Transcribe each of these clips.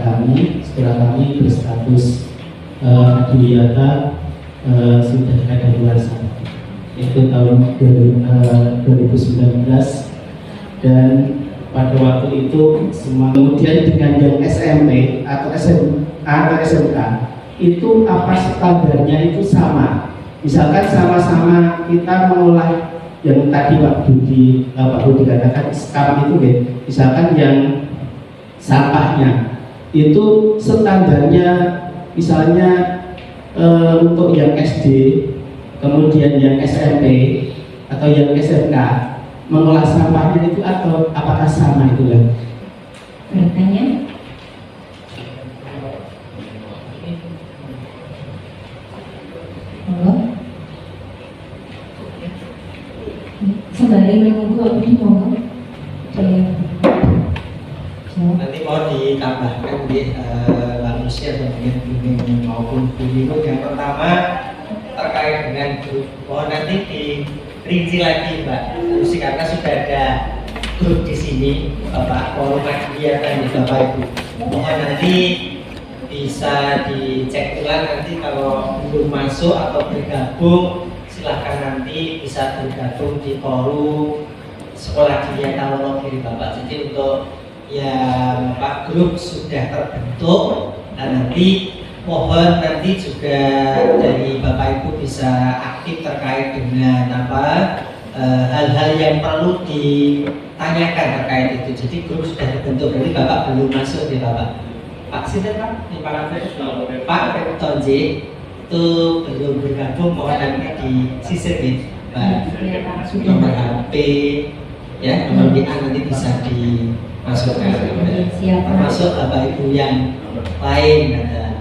kami berstatus adiwiyata sudah kadaluarsa, itu tahun 2019, dan pada waktu itu semua. Kemudian dengan yang SMP atau SMA atau SMK itu apa standarnya itu sama. Misalkan sama-sama kita mengolah yang tadi waktu Pak Budi katakan sekarang itu misalkan yang sampahnya itu standarnya misalnya untuk yang SD, kemudian yang SMP atau yang SMK mengolah sampahnya itu atau apakah sama itu kan? Bertanya. Halo. Sembari menunggu apa nih ngomong? Nanti mau ditambahkan di manusia dan maupun bumi. Yang pertama terkait dengan grup, mohon nanti dirinci lagi Mbak Lucy, karena sudah ada grup di sini Bapak forum kegiatan di Bapak Ibu. Mohon nanti bisa dicek ulang, nanti kalau belum masuk atau bergabung silahkan nanti bisa bergabung di forum sekolah kegiatan Wonogiri Bapak. Jadi untuk yang Pak grup sudah terbentuk, dan nanti mohon nanti juga dari Bapak Ibu bisa aktif terkait dengan hal-hal yang perlu ditanyakan terkait itu. Jadi grup sudah terbentuk, berarti Bapak belum masuk di Bapak. Pak Sinten Pak, di Pak Tonji itu belum bergabung, mohon nanti disisir nih Pak. Nomor HP ya, nomor WA nanti bisa dimasukkan, termasuk Bapak Ibu yang lain ada.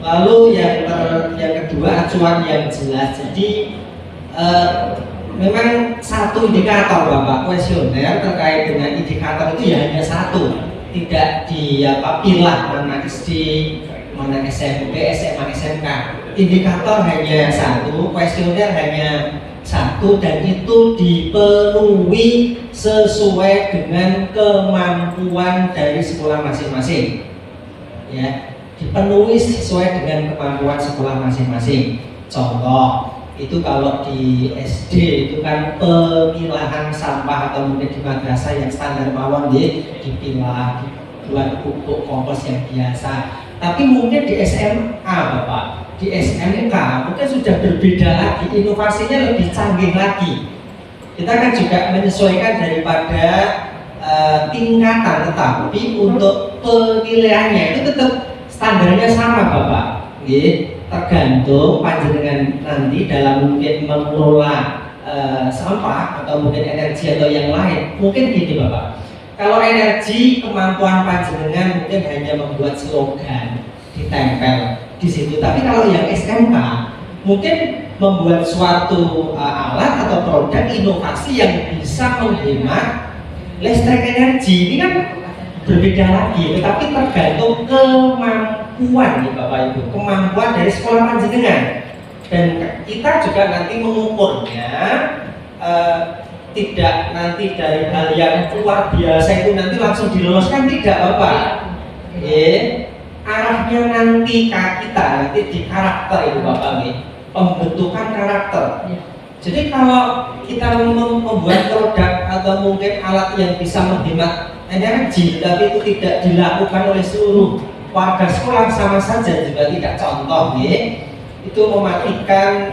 Lalu yang kedua, acuan yang jelas. Jadi memang satu indikator Bapak, kuesioner terkait dengan indikator itu ya hanya satu, tidak dipilah mana SD, mana SMP, SMA, SMK. Indikator hanya satu, kuesioner hanya satu, dan itu dipenuhi sesuai dengan kemampuan dari sekolah masing-masing. Ya, dipenuhi sesuai dengan kemampuan sekolah masing-masing. Contoh, itu kalau di SD itu kan pemilahan sampah atau mungkin di madrasah yang standar mawon dipilah, dibuat pupuk kompos yang biasa. Tapi mungkin di SMA Bapak, di SMK mungkin sudah berbeda lagi, inovasinya lebih canggih lagi. Kita kan juga menyesuaikan daripada tingkatan, tetapi untuk penilaiannya itu tetap standarnya sama Bapak. Tergantung panjenengan nanti dalam mungkin mengelola sampah atau mungkin energi atau yang lain. Mungkin gini Bapak, kalau energi kemampuan panjenengan mungkin hanya membuat slogan ditempel di situ. Tapi kalau yang SMK mungkin membuat suatu alat atau produk inovasi yang bisa menghemat listrik energi. Ini kan berbeda lagi, tetapi tergantung kemampuan nih Bapak Ibu, kemampuan dari sekolah panjenengan. Dan kita juga nanti mengukurnya tidak nanti dari hal yang luar biasa itu nanti langsung diloloskan, tidak Bapak. Arahnya nanti kita nanti di karakter itu Bapak nih, pembentukan karakter. Jadi kalau kita membuat produk atau mungkin alat yang bisa menghemat energi, tapi itu tidak dilakukan oleh seluruh warga sekolah, sama saja juga tidak. Contoh itu mematikan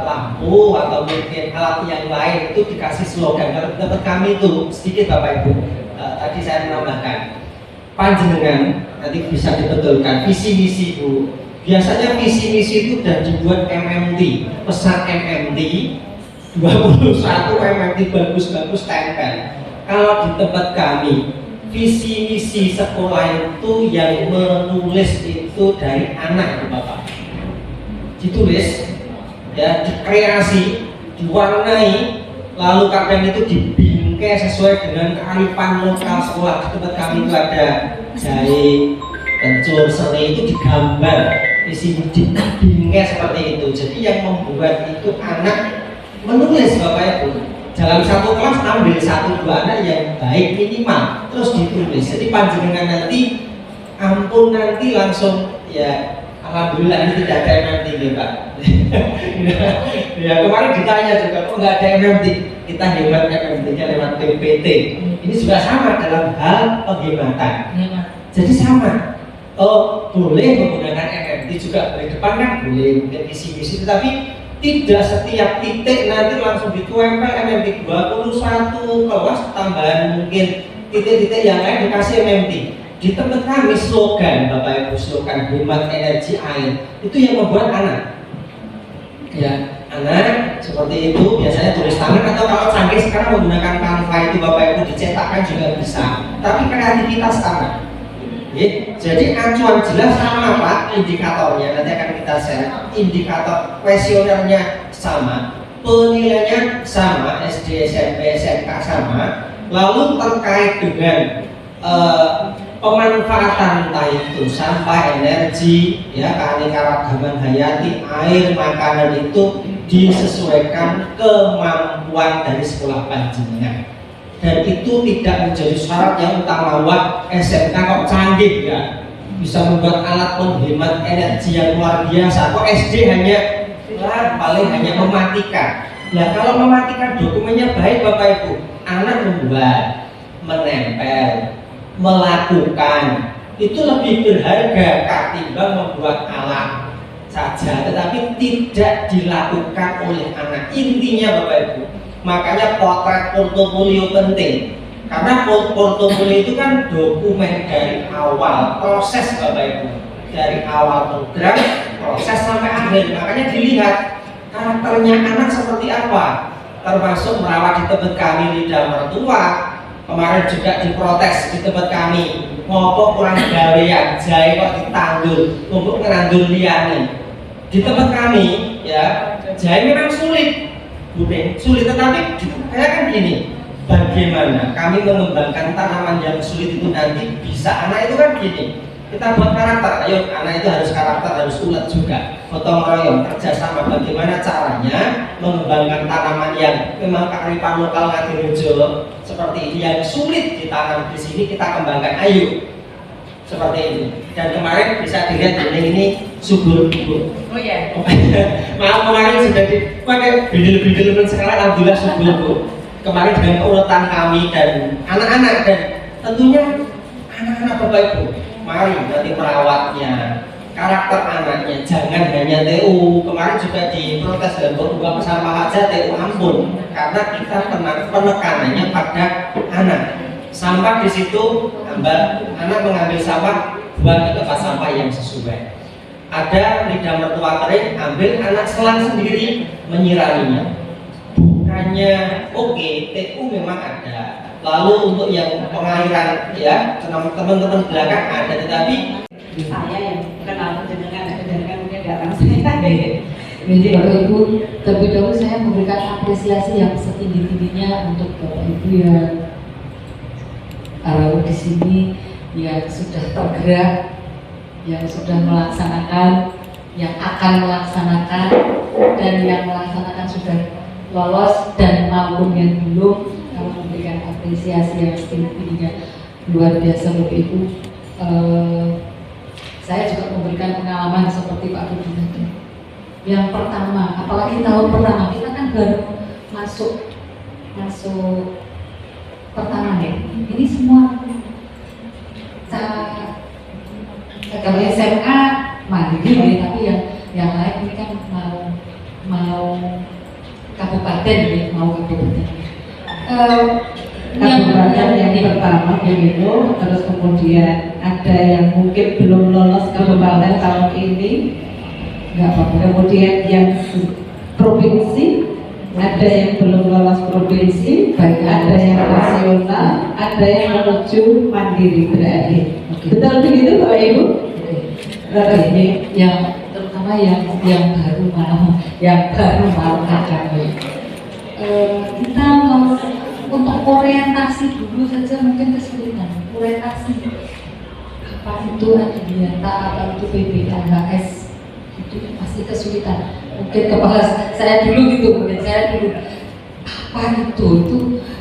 lampu atau mungkin alat yang lain, itu dikasih slogan. Kalau dapat kami itu sedikit Bapak Ibu, tadi saya menambahkan, panjenengan nanti bisa dibetulkan visi misi Bu. Biasanya visi misi itu sudah dibuat MMT, pesan MMT 21 MMT bagus-bagus tempel. Kalau di tempat kami, visi misi sekolah itu yang menulis itu dari anak Bapak. Ditulis, ya, dikreasi, diwarnai, lalu kadang itu dibingkai sesuai dengan kearifan lokal sekolah. Di tempat kami itu ada jahit, pencur, seni, itu digambar, visi dibingkai seperti itu. Jadi yang membuat itu anak menulis Bapak Ibu. Dalam satu kelas ambil 1-2 anak yang baik minimal, terus ditulis. Jadi panjenengan nanti ampun nanti langsung ya alhamdulillah ini tidak ada MMT nih Pak. Ya kemarin ditanya juga kok nggak ada MMT, kita hemat MMT-nya lewat PPT. Ini juga sama dalam hal penghematan. Jadi sama. Oh boleh menggunakan MMT juga boleh depan kan boleh mungkin isi-isi, tetapi tidak setiap titik nanti langsung ditempel MMT 21 kelas tambahan mungkin titik-titik yang lain dikasih MMT. Di tempat kami slogan Bapak Ibu, slogan hemat energi air itu yang membuat anak ya anak seperti itu biasanya tulis tangan atau kalau canggih sekarang menggunakan Canva itu Bapak Ibu dicetakkan juga bisa, tapi kreativitas anak ya. Jadi acuan jelas sama Pak, indikatornya nanti akan kita share, indikator kuesionernya sama, penilaiannya sama, SD, SMP, SMK sama, lalu terkait dengan pemanfaatan entah itu sampah, energi, ya keanekaragaman hayati, air, makanan itu disesuaikan kemampuan dari sekolah panjenengan, dan itu tidak menjadi syarat yang utama. Wah SMK kok canggih ya, bisa membuat alat penghemat energi yang luar biasa, kok SD hanya paling hanya mematikan. Nah kalau mematikan dokumennya baik Bapak Ibu, anak membuat, menempel, melakukan itu lebih berharga ketimbang membuat alat saja tetapi tidak dilakukan oleh anak. Intinya Bapak Ibu, makanya potret portofolio penting, karena portofolio itu kan dokumen dari awal proses Bapak Ibu, dari awal program proses sampai akhir. Makanya dilihat karakternya anak seperti apa, termasuk merawat di tempat kami lidah mertua. Kemarin juga diprotes di tempat kami, ngopo kurang gawean, jahe kok ditanggul, untuk ngerandul liane. Di tempat kami, ya, jahe memang sulit, sulit, tetapi kayak kan gini, bagaimana kami mengembangkan tanaman yang sulit itu nanti bisa anak itu kan gini. Kita buat karakter, ayo anak itu harus karakter, harus ulet juga, gotong royong, kerjasama. Bagaimana caranya mengembangkan tanaman yang memang kearifan lokal Ngadirejo seperti ini, yang sulit ditanam di sini kita kembangkan, ayo seperti ini. Dan kemarin bisa dilihat ini subur Bu. Oh ya. Maaf kemarin sudah dipakai bindil-bindil sekarang alhamdulillah subur Bu. Kemarin dengan keuletan kami dan anak-anak, dan tentunya anak-anak Bapak Ibu, mari nanti merawatnya, karakter anaknya, jangan hanya TU. Kemarin juga diprotes dan buang sampah aja TU, ampun, karena kita penekanannya pada anak. Sampah di situ, anak mengambil sampah, buang ke tempat sampah yang sesuai. Ada lidah mertua kering, ambil, anak selang sendiri menyiraminya. Bukannya oke, TU memang ada. Lalu untuk yang pengairan ya teman-teman belakang ada, tetapi Saya yang kenal dengan mungkin datang saya. Jadi Bapak Ibu, terlebih dahulu saya memberikan apresiasi yang setinggi-tingginya untuk Bapak Ibu yang di sini yang sudah tergerak, yang sudah melaksanakan, yang akan melaksanakan, dan yang melaksanakan sudah lolos, dan maupun yang belum. Kami memberikan apresiasi yang setinggi-tingginya, luar biasa Bapak Ibu. Saya juga memberikan pengalaman seperti Pak Budi tadi. Yang pertama, apalagi tahun pertama, kita kan baru masuk pertama ya. Ini semua kalau SMK mandiri, tapi yang lain ini kan mau kabupaten ya, mau kabupaten. Kabupaten yang pertama begitu, terus kemudian ada yang mungkin belum lolos kabupaten tahun ini, nggak apa-apa. Kemudian yang provinsi, ada yang belum lolos provinsi, ada yang nasional, ada yang menuju mandiri berakhir. Betul begitu Bapak Ibu? Ini yang terutama yang baru mau kami. Kita mau untuk orientasi dulu saja mungkin kesulitan. Orientasi apa itu Adiwiyata, apa itu PPKHS, itu pasti kesulitan. Mungkin kepala saya dulu gitu, apa itu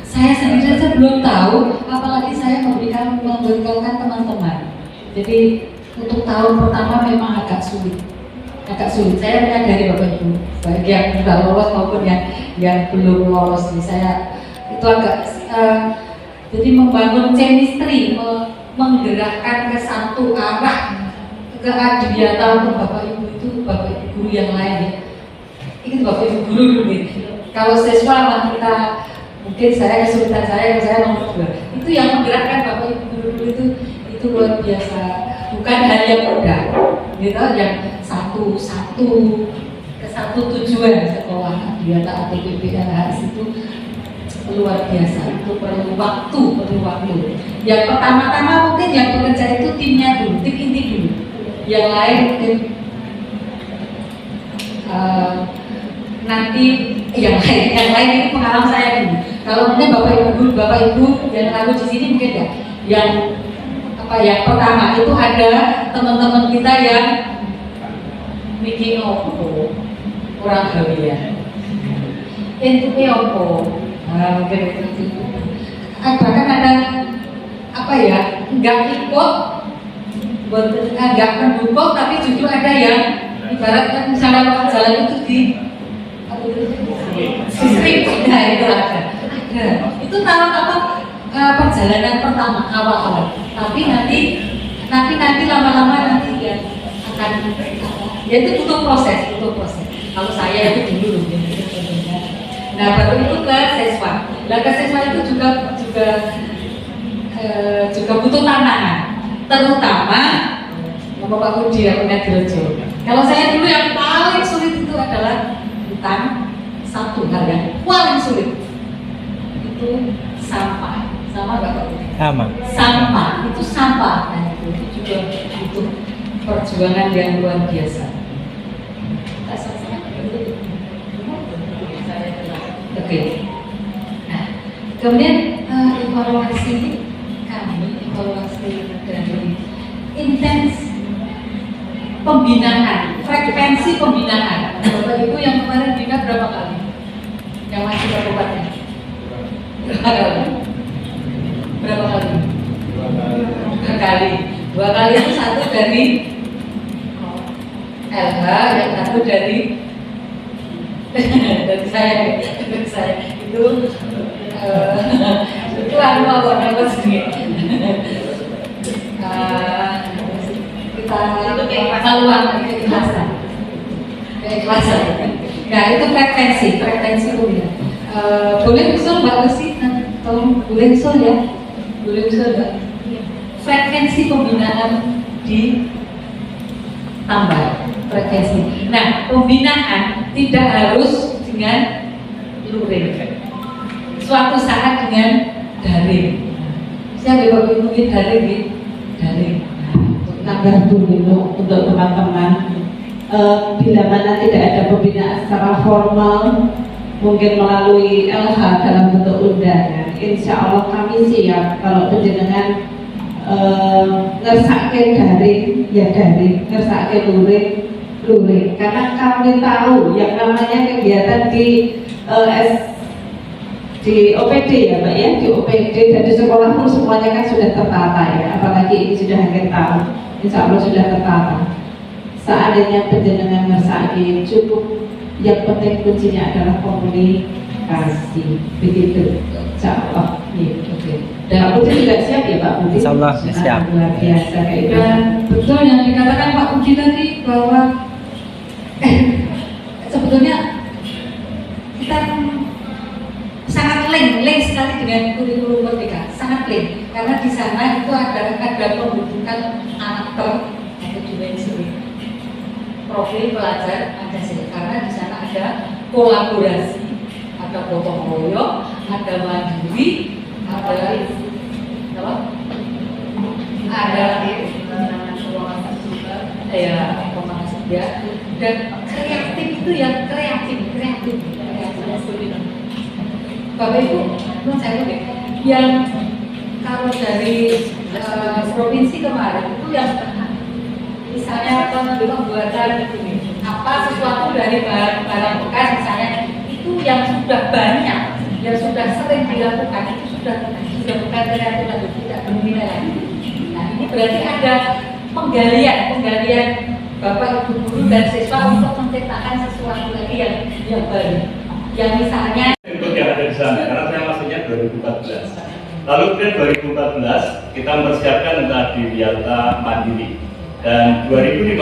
saya sendiri saja belum tahu, apalagi saya memberitahukan teman-teman. Jadi untuk tahun pertama memang agak sulit. Saya menyadari Bapak Ibu, baik yang sudah lolos maupun yang belum lolos. Saya itu agak jadi membangun chemistry, menggerakkan ke satu arah keadilan untuk Bapak Ibu itu Bapak Ibu guru yang lain ya. Ini Bapak Ibu guru dulu nih. Kalau siswa kita mungkin kesulitan saya nomor 2. Itu yang menggerakkan Bapak Ibu guru itu luar biasa. Bukan hanya mudah, gitu, yang satu ke satu tujuan sekolah Adiata atau PPLHS itu luar biasa. Itu perlu waktu. Yang pertama-tama mungkin yang bekerja itu timnya dulu, tim inti dulu. Yang lain mungkin nanti yang lain ini pengalaman saya dulu. Kalau mungkin Bapak Ibu yang lalu di sini mungkin ya, yang pertama itu ada teman-teman kita yang bikin orang gawian. Itu opo. Mungkin itu. Bahkan ada nggak ikut, nggak mendukung, tapi justru ada yang ibaratkan misalnya jalan itu di strip, nah itu ada. Itu tahap perjalanan pertama awal. Tapi nanti lama-lama nanti ya akan ya itu butuh proses. Kalau saya itu dulu nah baru itu ke siswa. Ke siswa itu juga butuh tantangan, terutama Bapak Budi yang punya Dirojo. Kalau saya dulu yang paling sulit itu adalah tentang satu hal yang paling sulit itu sampah. Sama Bapak Budi? Sampah, itu sampah. Nah, itu juga butuh perjuangan yang luar biasa. Oke. Nah, kemudian evaluasi dari intens pembinaan, frekuensi pembinaan. Bapak Ibu yang kemarin bina berapa kali? Yang masih kabupaten? Berapa kali? 2 kali. 2 kali itu satu dari LH, yang satu dari saya. Itu apa sih? Kita keikhlasan. Nah itu frekuensi pembinaan. Boleh usul Mbak Lucy? Tolong boleh usul ya. Frekuensi pembinaan ditambah frekuensi. Nah, pembinaan tidak harus dengan luring. Suatu saat dengan daring. Siapa yang mungkin daring? Nambah dulu untuk teman-teman. Bila mana tidak ada pembinaan secara formal, mungkin melalui LH dalam bentuk undangan, insya Allah kami siap. Kalau penjenengan ngersake daring, ya daring, ngersake luring. Karena kami tahu yang namanya kegiatan di OPD ya Mbak ya, di OPD dan di sekolah pun semuanya kan sudah tertata ya, apalagi ini sudah akhir tahun, insya Allah sudah tertata. Seandainya penjenengan ngersake cukup. Yang penting kuncinya adalah komunikasi, begitu. Insya Allah. Dan Pak Budi juga siap ya Pak Budi? Insya Allah siap. Luar biasa kayak itu. Dan betul yang dikatakan Pak Budi tadi bahwa sebetulnya kita sangat link sekali dengan kurikulum Merdeka, sangat link karena di sana itu ada pembentukan karakter atau dimensi profil pelajar Pancasila karena di sana ada kolaborasi, ada gotong royong, ada mandiri, ada dan kreatif itu yang kreatif. Bapak Ibu, menurut saya yang kalau dari provinsi kemarin itu yang misalnya pembuatan sesuatu dari barang bekas misalnya itu yang sudah banyak, yang sudah sering dilakukan itu sudah bukan kreatif lagi, tidak bernilai lagi. Nah ini berarti ada penggalian Bapak Ibu guru dan siswa untuk menciptakan sesuatu lagi yang baru. Yang misalnya untuk yang ada di sana, karena saya masuknya 2014. Lalu kemudian 2014 kita mempersiapkan untuk Adiwiyata Mandiri. Dan 2015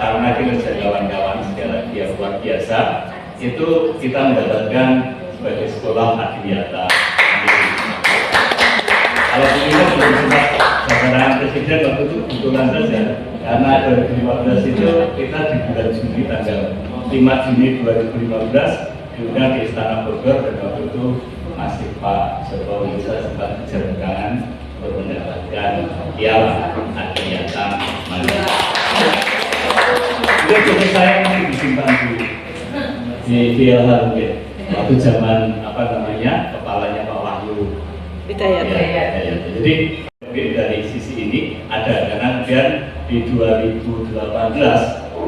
karena kinerja kawan-kawan sekali lagi yang luar biasa, itu kita mendapatkan sebagai sekolah Adiwiyata Mandiri. Kalau ini belum sempat jabatan presiden waktu itu kebetulan saja, karena 2015 itu kita di bulan Juni tanggal 5 Juni 2015 diundang di Istana Bogor, dan waktu itu masih Pak Jokowi sempat jabat tangan untuk mendapatkan piala Adiwiyata Mandiri. Itu juga saya mungkin disimpan di PLH mungkin waktu zaman kepalanya Pak Wahyu Hidayat. Jadi dari sisi ini ada, karena kemudian di 2018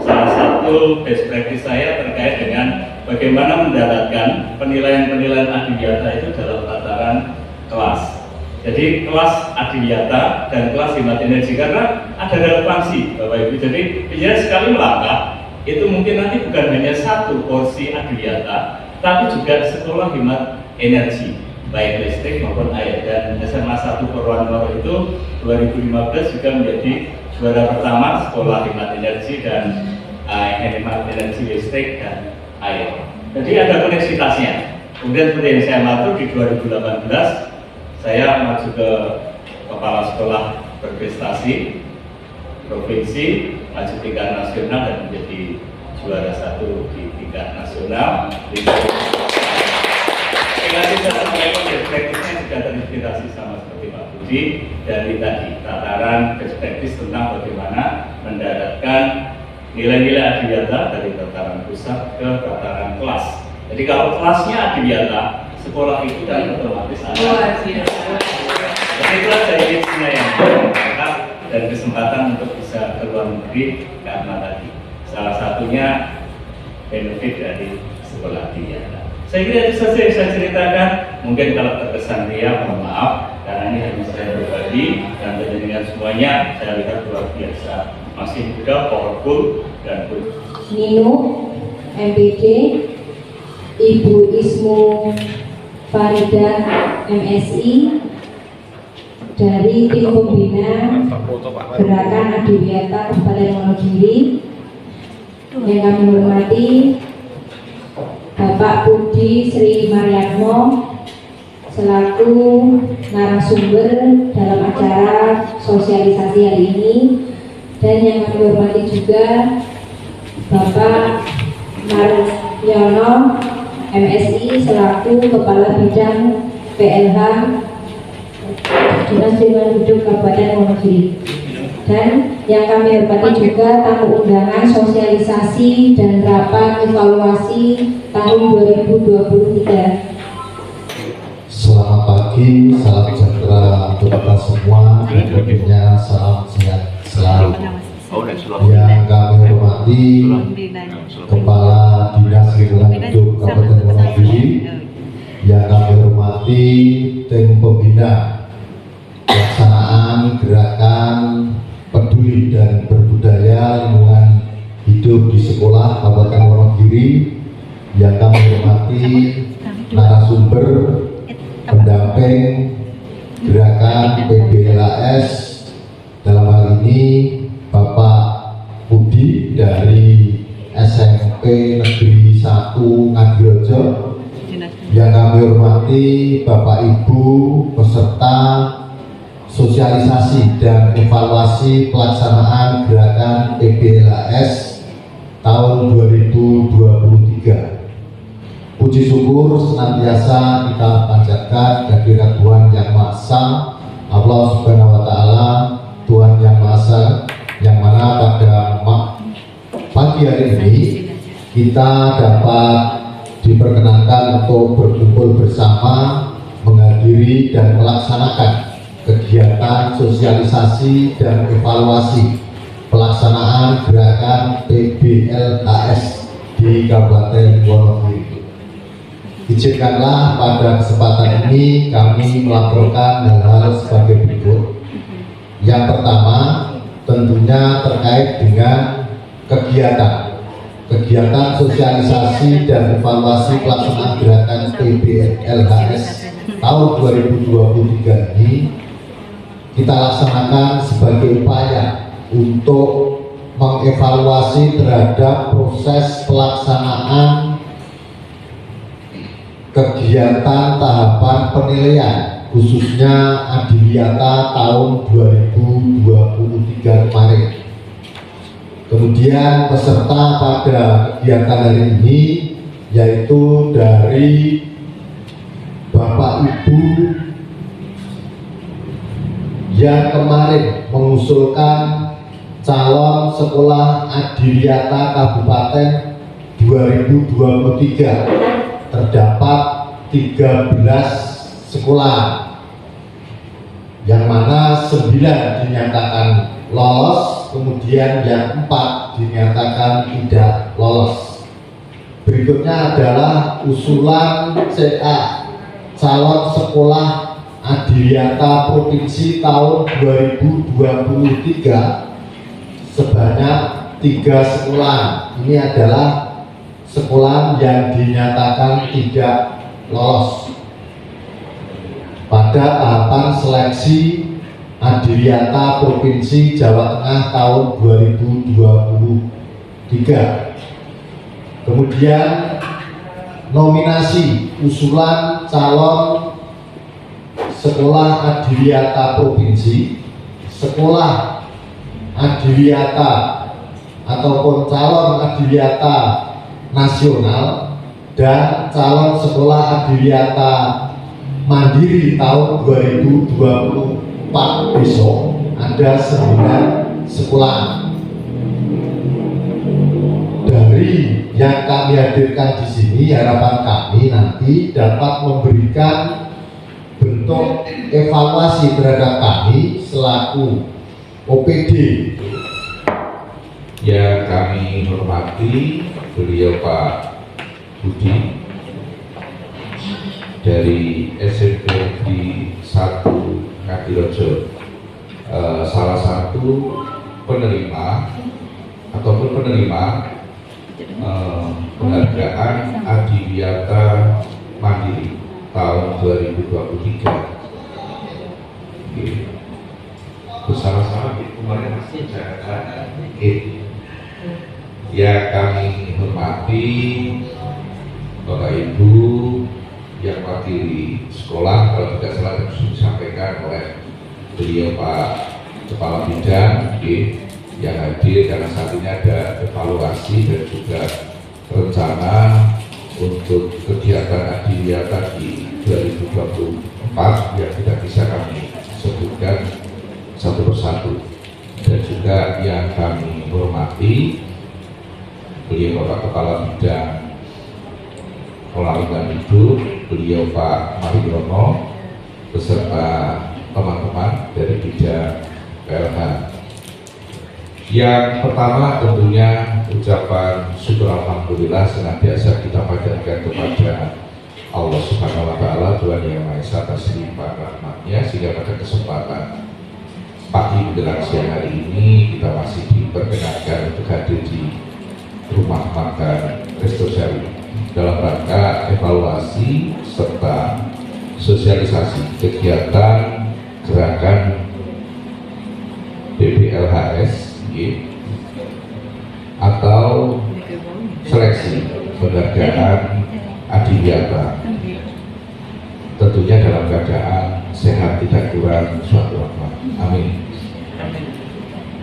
salah satu best practice saya terkait dengan bagaimana mendaratkan penilaian-penilaian Adiwiyata itu dalam tataran kelas. Jadi kelas Adiwiyata dan kelas hemat energi, karena ada relevansi Bapak Ibu. Jadi biasanya sekali melangkah itu mungkin nanti bukan hanya satu porsi Adiwiyata, tapi juga sekolah hemat energi baik listrik maupun air. Dan SMA 1 Purwanto itu 2015 juga menjadi juara pertama sekolah hemat energi dan hemat energi listrik dan air. Jadi ada koneksitasnya. Kemudian seperti yang saya matur di 2018 saya maju ke kepala sekolah berprestasi provinsi, maju tingkat nasional dan menjadi juara 1 di tingkat nasional. Kita sampaikan perspektifnya juga terinspirasi sama seperti Pak Budi dari tadi, tataran perspektif tentang bagaimana mendaratkan nilai-nilai Adiwiyata dari tataran pusat ke tataran kelas. Jadi kalau kelasnya Adiwiyata, sekolah itu kan otomatis ada. Jadi itulah saya yang mengangkat dan kesempatan untuk bisa ke luar negeri, karena tadi salah satunya benefit dari sekolah Adiwiyata. Saya kira itu saja yang saya ceritakan. Mungkin kalau terkesan ria, mohon maaf, karena ini hanya saya berbagi, dan dengan semuanya saya lihat luar biasa, masih muda, powerful, dan good. Nino, MPD, Ibu Ismu Farida, MSI, dari tim pembina Gerakan Adiwiyata Kabupaten Wonogiri. Yang kami hormati Bapak Budi Sri Mariatmo selaku narasumber dalam acara sosialisasi hari ini, dan yang kami hormati juga Bapak Mariono MSI selaku Kepala Bidang PLH Dinas Lingkungan Hidup Kabupaten Wonogiri. Dan yang kami hormati juga tamu undangan sosialisasi dan rapat evaluasi tahun 2023. Selamat pagi, salam sejahtera untuk kita semua, dan tentunya salam sehat selalu. Yang kami hormati Kepala Dinas Lingkungan Hidup Kabupaten Wonogiri, yang kami hormati tim pembina pelaksanaan gerakan peduli dan berbudaya lingkungan hidup di sekolah Kabupaten Wonogiri, yang kami hormati narasumber pendamping gerakan PBLAS, dalam hal ini Bapak Budi dari SMP Negeri 1 Ngadirojo, yang kami hormati Bapak Ibu peserta sosialisasi dan evaluasi pelaksanaan gerakan PBLAS tahun 2023. Puji syukur senantiasa kita panjatkan kehadirat Tuhan Yang Maha Esa, Allah Subhanahu wa Ta'ala, Tuhan Yang Maha Esa, yang mana pada pagi hari ini kita dapat diperkenankan untuk berkumpul bersama, menghadiri dan melaksanakan kegiatan sosialisasi dan evaluasi pelaksanaan gerakan PBLAS di Kabupaten Wonogiri. Izinkanlah pada kesempatan ini kami melaporkan hal-hal sebagai berikut. Yang pertama tentunya terkait dengan kegiatan sosialisasi dan evaluasi pelaksanaan gerakan PBLHS tahun 2023 ini kita laksanakan sebagai upaya untuk mengevaluasi terhadap proses pelaksanaan kegiatan tahapan penilaian khususnya Adiwiyata tahun 2023 kemarin. Kemudian peserta pada kegiatan hari ini yaitu dari Bapak Ibu yang kemarin mengusulkan calon sekolah Adiwiyata Kabupaten 2023 terdapat 13 sekolah, yang mana 9 dinyatakan lolos, kemudian yang 4 dinyatakan tidak lolos. Berikutnya adalah usulan CA calon sekolah Adiwiyata Provinsi tahun 2023 sebanyak 3 sekolah. Ini adalah sekolah yang dinyatakan tidak lolos pada tahapan seleksi Adiwiyata Provinsi Jawa Tengah tahun 2023. Kemudian nominasi usulan calon sekolah Adiwiyata Provinsi, sekolah Adiwiyata ataupun calon Adiwiyata nasional, dan calon sekolah Adiwiyata mandiri tahun 2024 besok ada 9 sekolah. Dari yang kami hadirkan di sini, harapan kami nanti dapat memberikan bentuk evaluasi terhadap kami selaku OPD. Yang kami hormati beliau Pak Budi dari SMP di 1 Ngadirejo, salah satu penerima penghargaan Adiwiyata Mandiri tahun 2023. Bersama-sama kemarin masih Jakarta. Ya, kami hormati Bapak Ibu yang wakili sekolah, kalau tidak salah sudah disampaikan oleh beliau Pak Kepala Bidang yang hadir, karena saat ini ada evaluasi dan juga rencana untuk kegiatan Adiwiyata di 2024 yang tidak bisa kami sebutkan satu persatu. Dan juga yang kami hormati beliau Bapak Kepala Bidang Pengelolaan Hidup, beliau Pak Mariono beserta teman-teman dari bidang PLH. Yang pertama tentunya ucapan syukur alhamdulillah senantiasa kita panjatkan kepada Allah Subhanahu wa Ta'ala, Tuhan Yang Maha Esa, atas limpahan rahmatnya, sehingga pada kesempatan pagi menjelang siang hari ini kita masih diperkenankan untuk hadir di rumah makan Resto Sari dalam rangka evaluasi serta sosialisasi kegiatan gerakan PBLHS atau seleksi penghargaan Adiwiyata, tentunya dalam keadaan sehat, tidak kurang suatu rahmat. Amin.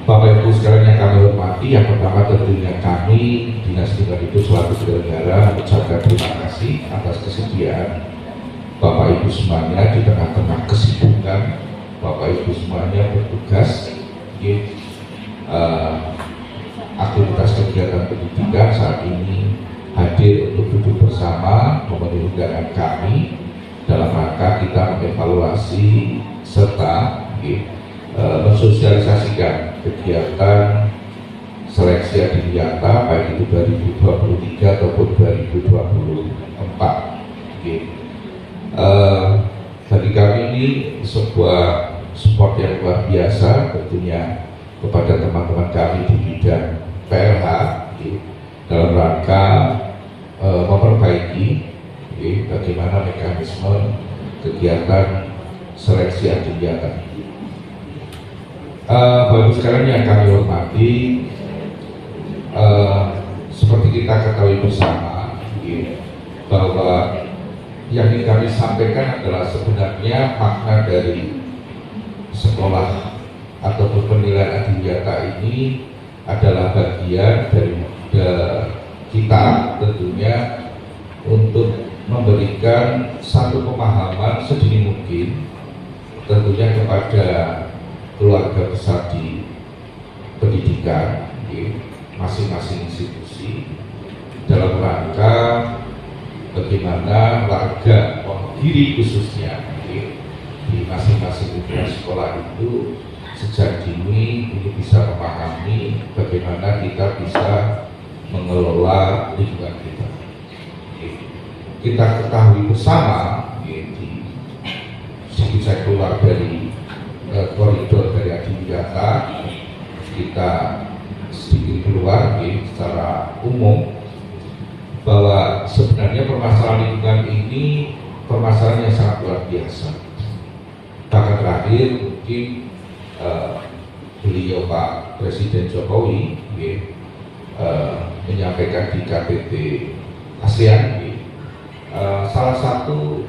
Bapak Ibu sekalian yang kami hormati, yang pertama tentunya kami Dinas Lingkungan Hidup selaku penyelenggara mengucapkan terima kasih atas kesediaan Bapak Ibu semuanya di tengah-tengah kesibukan Bapak Ibu semuanya bertugas aktivitas kegiatan pendidikan saat ini hadir untuk duduk bersama memenuhi undangan kami dalam rangka kita mengevaluasi serta mensosialisasikan kegiatan seleksi Adiwiyata baik itu 2023 ataupun 2024. Bagi kami ini sebuah support yang luar biasa tentunya kepada teman-teman kami di bidang PLH dalam rangka memperbaiki bagaimana mekanisme kegiatan seleksi adiwiyata. Bapak sekalian yang kami hormati, seperti kita ketahui bersama bahwa yang ingin kami sampaikan adalah sebenarnya makna dari sekolah ataupun penilaian adiwiyata ini adalah bagian dari kita tentunya untuk memberikan satu pemahaman sedini mungkin tentunya kepada keluarga besar di pendidikan masing-masing institusi dalam rangka bagaimana warga Wonogiri khususnya di masing-masing sekolah itu sejak dini ini bisa memahami bagaimana kita bisa mengelola lingkungan kita. Kita ketahui bersama sedikit saya keluar dari koridor dari adiwiyata, kita sedikit keluar secara umum bahwa sebenarnya permasalahan lingkungan ini permasalahan yang sangat luar biasa. Bahkan terakhir mungkin beliau Pak Presiden Jokowi menyampaikan di KTT ASEAN salah satu